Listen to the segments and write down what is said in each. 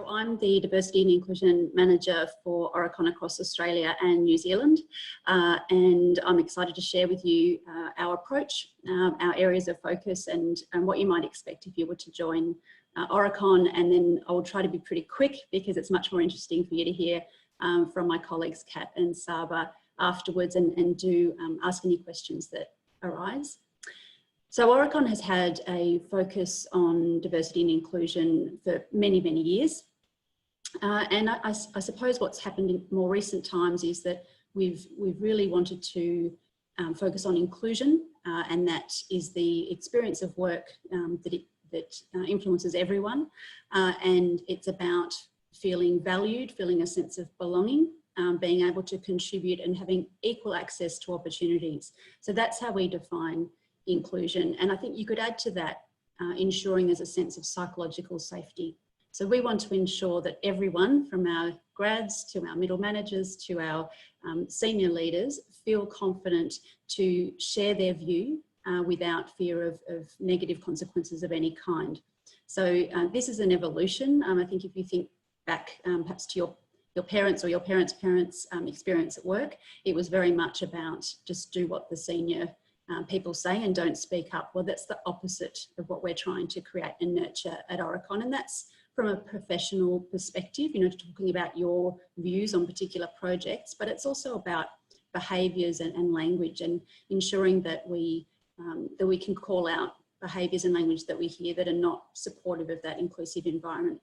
I'm the Diversity and Inclusion Manager for Aurecon across Australia and New Zealand, and I'm excited to share with you our approach, our areas of focus, and what you might expect if you were to join Aurecon. And then I'll try to be pretty quick because it's much more interesting for you to hear from my colleagues Kat and Saba afterwards, and do ask any questions that arise. So Aurecon has had a focus on diversity and inclusion for many, many years. And I suppose what's happened in more recent times is that we've really wanted to focus on inclusion, and that is the experience of work that influences everyone. And it's about feeling valued, feeling a sense of belonging, being able to contribute and having equal access to opportunities. So that's how we define inclusion. And I think you could add to that ensuring there's a sense of psychological safety. So we want to ensure that everyone, from our grads to our middle managers to our senior leaders, feel confident to share their view without fear of negative consequences of any kind. So this is an evolution. I think if you think back perhaps to your parents or your parents' parents' experience at work, it was very much about just do what the senior people say and don't speak up. Well, that's the opposite of what we're trying to create and nurture at Aurecon. And that's from a professional perspective, you know, talking about your views on particular projects, but it's also about behaviours and language, and ensuring that we can call out behaviours and language that we hear that are not supportive of that inclusive environment.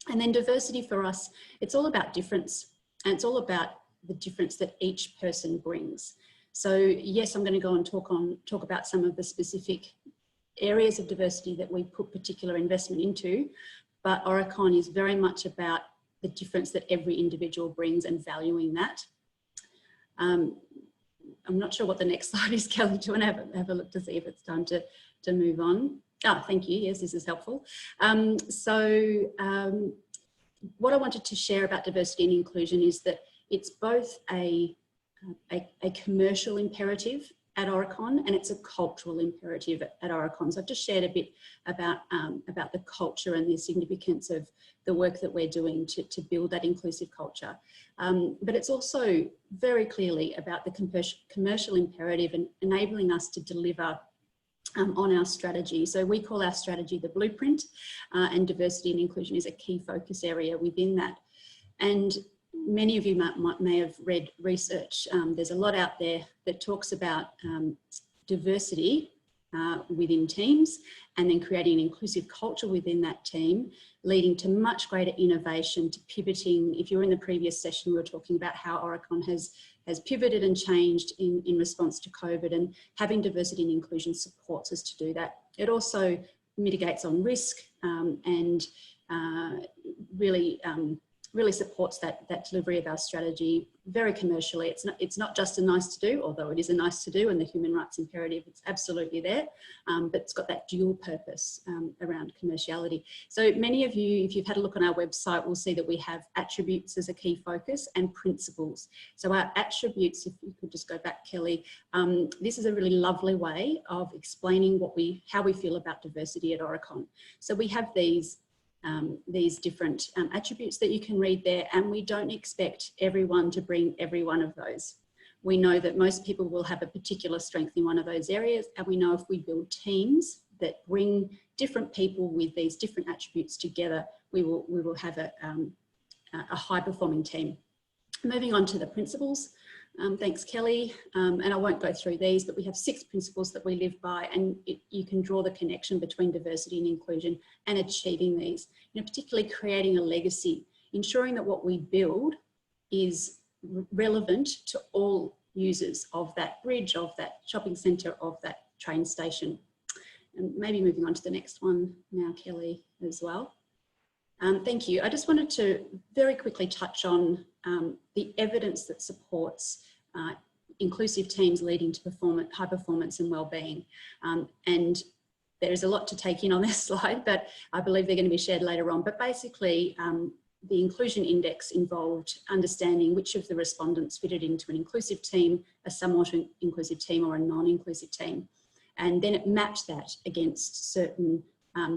And then diversity for us, it's all about difference, and it's all about the difference that each person brings. So yes, I'm going to go and talk about some of the specific areas of diversity that we put particular investment into, but Aurecon is very much about the difference that every individual brings and valuing that. I'm not sure what the next slide is, Kelly. Do you want to have a look to see if it's time to move on? Oh, thank you. Yes, this is helpful. What I wanted to share about diversity and inclusion is that it's both a commercial imperative at Aurecon, and it's a cultural imperative at Aurecon. So I've just shared a bit about the culture and the significance of the work that we're doing to build that inclusive culture. But it's also very clearly about the commercial imperative and enabling us to deliver on our strategy. So we call our strategy the blueprint, and diversity and inclusion is a key focus area within that. And many of you may have read research. There's a lot out there that talks about diversity within teams, and then creating an inclusive culture within that team, leading to much greater innovation, to pivoting. If you were in the previous session, we were talking about how Aurecon has pivoted and changed in response to COVID, and having diversity and inclusion supports us to do that. It also mitigates on risk and really supports that delivery of our strategy very commercially. It's not just a nice to do, although it is a nice to do, and the human rights imperative, it's absolutely there, but it's got that dual purpose around commerciality. So many of you, if you've had a look on our website, will see that we have attributes as a key focus and principles. So our attributes, if you could just go back, Kelly, this is a really lovely way of explaining how we feel about diversity at Aurecon. So we have these different attributes that you can read there, and we don't expect everyone to bring every one of those. We know that most people will have a particular strength in one of those areas, and we know if we build teams that bring different people with these different attributes together, we will have a high performing team. Moving on to the principles. Thanks, Kelly. And I won't go through these, but we have 6 principles that we live by, and you can draw the connection between diversity and inclusion and achieving these. You know, particularly creating a legacy, ensuring that what we build is relevant to all users of that bridge, of that shopping centre, of that train station. And maybe moving on to the next one now, Kelly, as well. Thank you. I just wanted to very quickly touch on the evidence that supports inclusive teams leading to high performance and wellbeing. And there's a lot to take in on this slide, but I believe they're going to be shared later on. But basically, the inclusion index involved understanding which of the respondents fitted into an inclusive team, a somewhat inclusive team, or a non-inclusive team. And then it mapped that against certain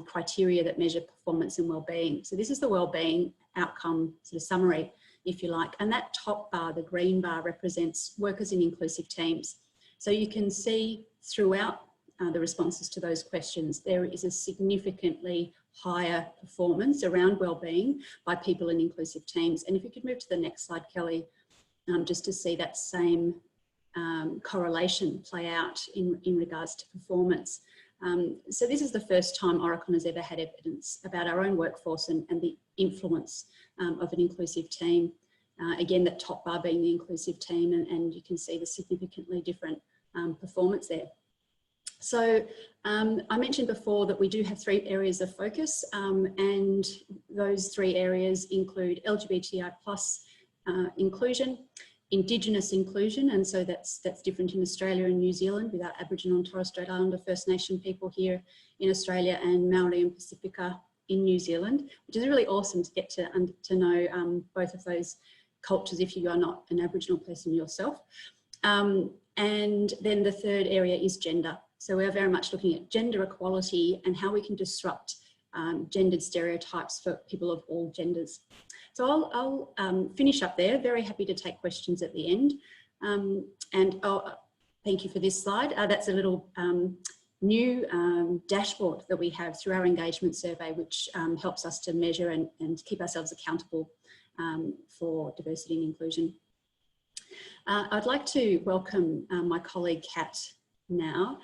criteria that measure performance and well-being. So this is the well-being outcome sort of summary, if you like. And that top bar, the green bar, represents workers in inclusive teams. So you can see throughout the responses to those questions, there is a significantly higher performance around well-being by people in inclusive teams. And if you could move to the next slide, Kelly, just to see that same correlation play out in regards to performance. So this is the first time Aurecon has ever had evidence about our own workforce and the influence of an inclusive team. Again, that top bar being the inclusive team, and you can see the significantly different performance there. So I mentioned before that we do have 3 areas of focus, and those 3 areas include LGBTI+ inclusion, Indigenous inclusion, and so that's different in Australia and New Zealand with our Aboriginal and Torres Strait Islander First Nation people here in Australia, and Maori and Pacifica in New Zealand, which is really awesome to get to know both of those cultures if you are not an Aboriginal person yourself. And then the 3rd area is gender. So we're very much looking at gender equality and how we can disrupt gendered stereotypes for people of all genders. So I'll finish up there. Very happy to take questions at the end. And thank you for this slide. That's a little new dashboard that we have through our engagement survey, which helps us to measure and keep ourselves accountable for diversity and inclusion. I'd like to welcome my colleague Kat now.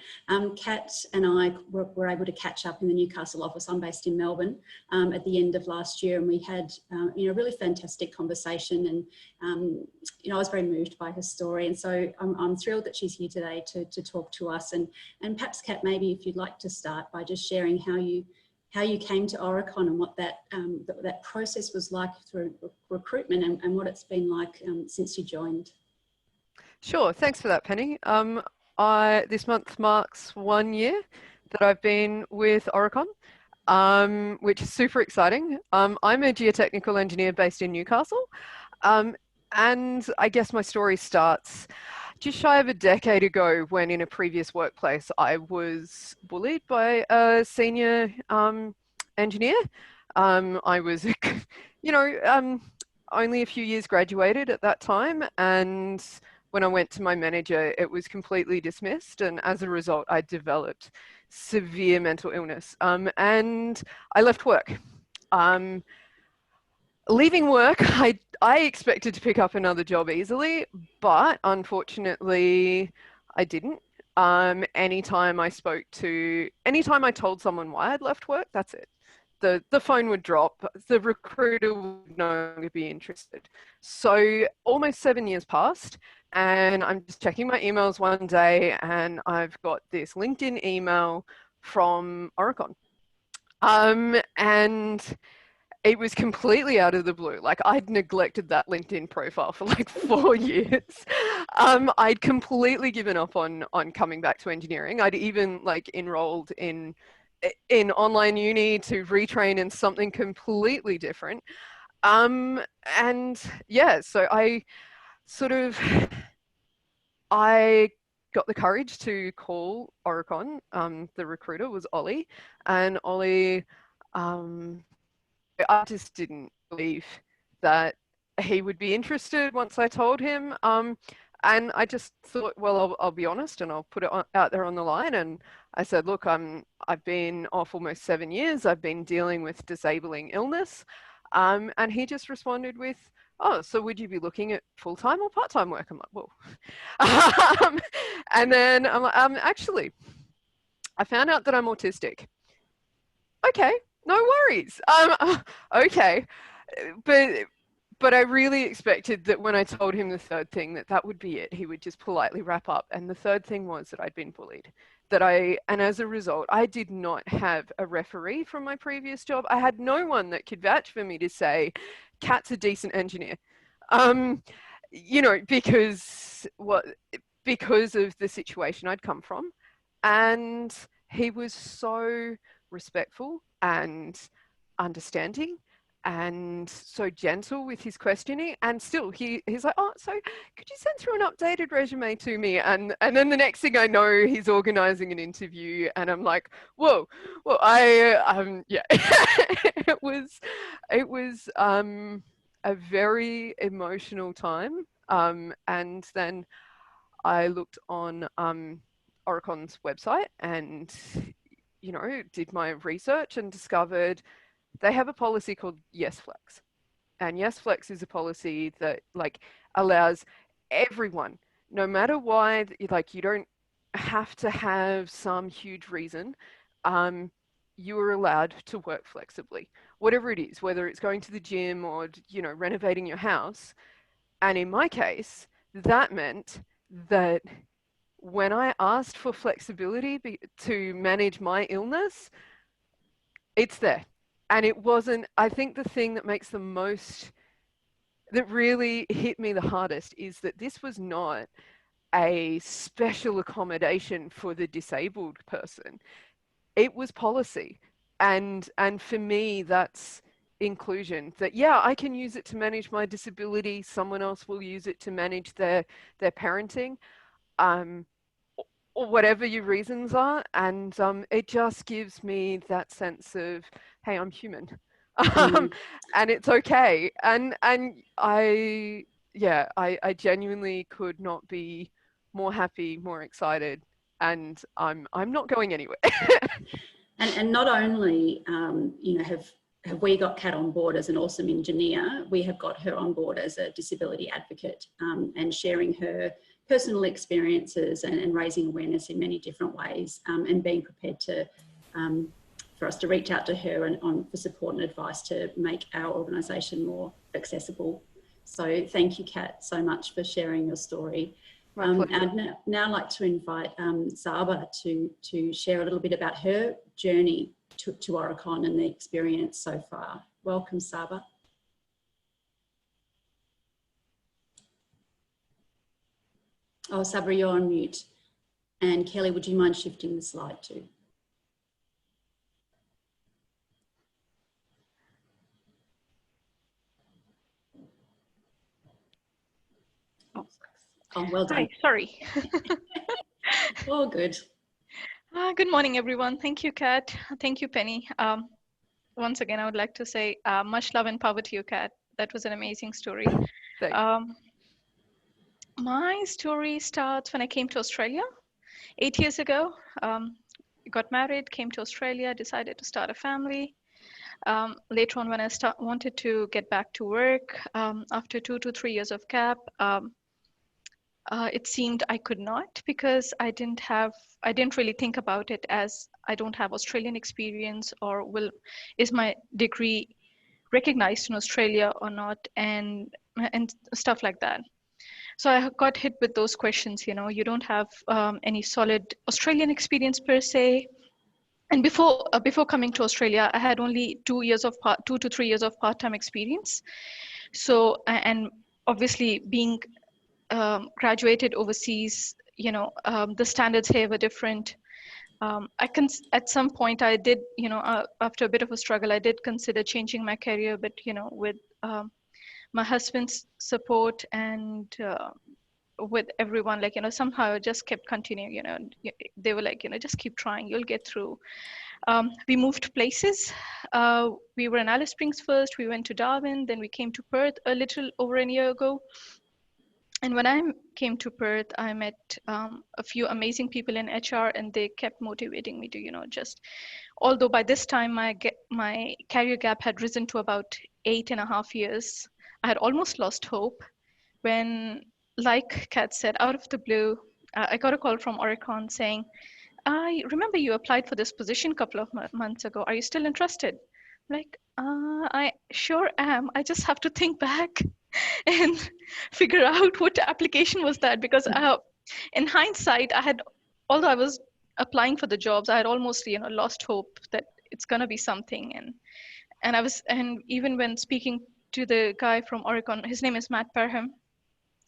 Kat and I were able to catch up in the Newcastle office. I'm based in Melbourne at the end of last year, and we had a really fantastic conversation, and I was very moved by her story, and so I'm thrilled that she's here today to talk to us. And perhaps, Kat, maybe if you'd like to start by just sharing how you came to Aurecon and what that process was like through recruitment, and what it's been like since you joined. Sure, thanks for that, Penny. This month marks 1 year that I've been with Aurecon, which is super exciting. I'm a geotechnical engineer based in Newcastle, and I guess my story starts just shy of a decade ago, when in a previous workplace I was bullied by a senior engineer. I was, only a few years graduated at that time, and when I went to my manager, it was completely dismissed, and as a result, I developed severe mental illness, and I left work. Leaving work, I expected to pick up another job easily, but unfortunately, I didn't. Anytime I told someone why I'd left work, that's it. The phone would drop, the recruiter would no longer be interested. So almost 7 years passed, and I'm just checking my emails one day, and I've got this LinkedIn email from Aurecon. And it was completely out of the blue. Like, I'd neglected that LinkedIn profile for like 4 years. I'd completely given up on coming back to engineering. I'd even enrolled in online uni to retrain in something completely different. And yeah, so I got the courage to call Aurecon. The recruiter was Ollie, and Ollie, I just didn't believe that he would be interested once I told him. And I just thought, well, I'll be honest, and I'll put it out there on the line. And I said, look, I've been off almost 7 years. I've been dealing with disabling illness. And he just responded with, oh, so would you be looking at full-time or part-time work? I'm like, whoa. And then I'm like, actually, I found out that I'm autistic. Okay, no worries. Okay, but I really expected that when I told him the third thing, that would be it. He would just politely wrap up. And the third thing was that I'd been bullied. And as a result, I did not have a referee from my previous job. I had no one that could vouch for me to say, Kat's a decent engineer. Because of the situation I'd come from. And he was so respectful and understanding, and so gentle with his questioning. And still he's like, oh, so could you send through an updated resume to me? And then the next thing I know, he's organizing an interview, and I'm like, whoa, well, yeah. it was a very emotional time. And then I looked on Aurecon's website and, did my research and discovered they have a policy called Yes Flex. And Yes Flex is a policy that allows everyone, no matter why, you don't have to have some huge reason. You are allowed to work flexibly, whatever it is, whether it's going to the gym or, renovating your house. And in my case, that meant that when I asked for flexibility to manage my illness, it's there. And it wasn't, I think the thing that that really hit me the hardest is that this was not a special accommodation for the disabled person. It was policy. And for me, that's inclusion, that, yeah, I can use it to manage my disability. Someone else will use it to manage their parenting. Or whatever your reasons are, and it just gives me that sense of, hey, I'm human, and it's okay. And I genuinely could not be more happy, more excited, and I'm not going anywhere. And not only have we got Kat on board as an awesome engineer, we have got her on board as a disability advocate, and sharing her personal experiences and raising awareness in many different ways, and being prepared to for us to reach out to her and for support and advice to make our organisation more accessible. So thank you, Kat, so much for sharing your story. I'd now like to invite Saba to share a little bit about her journey to Aurecon and the experience so far. Welcome, Saba. Oh, Sabra, you're on mute. And Kelly, would you mind shifting the slide too? Oh, well done. Hi, sorry. All good. Good morning, everyone. Thank you, Kat. Thank you, Penny. Once again, I would like to say much love and power to you, Kat. That was an amazing story. My story starts when I came to Australia 8 years ago. Got married, came to Australia, decided to start a family. Later on, when I wanted to get back to work, after 2 to 3 years of gap, it seemed I could not, because I didn't really think about it as I don't have Australian experience, or is my degree recognized in Australia or not, and stuff like that. So I got hit with those questions, you don't have any solid Australian experience per se. And before coming to Australia, I had only 2 to 3 years of part-time experience. So, and obviously being graduated overseas, the standards here were different. At some point I did, after a bit of a struggle, I did consider changing my career, but, with my husband's support and with everyone, somehow I just kept continuing, they were like, just keep trying, you'll get through. We moved places. We were in Alice Springs first, we went to Darwin, then we came to Perth a little over a year ago. And when I came to Perth, I met a few amazing people in HR, and they kept motivating me to, although by this time my career gap had risen to about 8.5 years, I had almost lost hope when, like Kat said, out of the blue, I got a call from Aurecon saying, I remember you applied for this position a couple of months ago. Are you still interested? Like, I sure am. I just have to think back and figure out what application was that, because in hindsight, although I was applying for the jobs, I had almost lost hope that it's gonna be something. And even when speaking to the guy from Aurecon, his name is Matt Parham,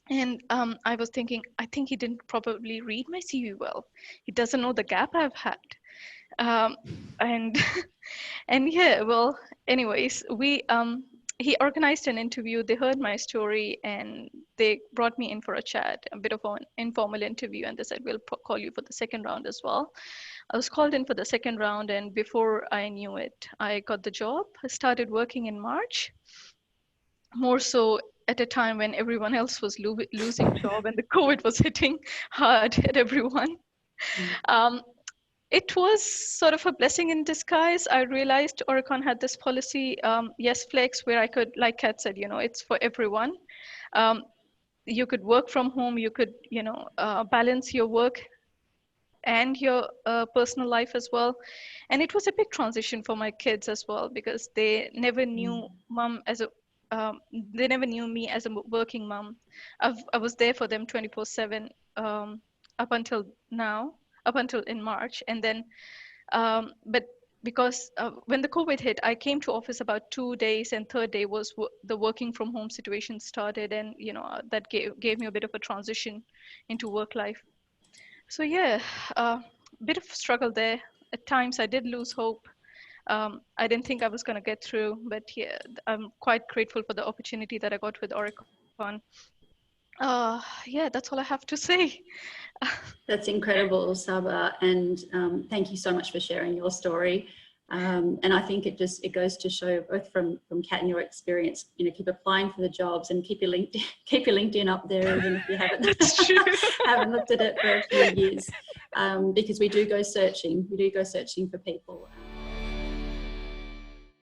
and I was thinking, I think he didn't probably read my CV well. He doesn't know the gap I've had. And and yeah, well, anyways, he organized an interview. They heard my story and they brought me in for a chat, a bit of an informal interview, and they said we'll call you for the second round as well. I was called in for the second round, and before I knew it, I got the job. I started working in March, more so at a time when everyone else was losing job and the COVID was hitting hard at everyone. Um, it was sort of a blessing in disguise. I realized Aurecon had this policy, yes flex, where I could, like Kat said, it's for everyone. You could work from home, you could, balance your work and your personal life as well. And it was a big transition for my kids as well, because they never knew mom as a they never knew me as a working mom. I was there for them 24/7 up until now, up until in March. And then but because when the COVID hit, I came to office about 2 days, and third day was the working from home situation started, and that gave me a bit of a transition into work life. So yeah, a bit of struggle there. At times I did lose hope. I didn't think I was going to get through, but yeah, I'm quite grateful for the opportunity that I got with Aurecon. Yeah, that's all I have to say. That's incredible, Saba, and thank you so much for sharing your story. And I think it goes to show, both from Kat and your experience, keep applying for the jobs and keep your LinkedIn up there, even if you haven't haven't looked at it for a few years, because we do go searching for people.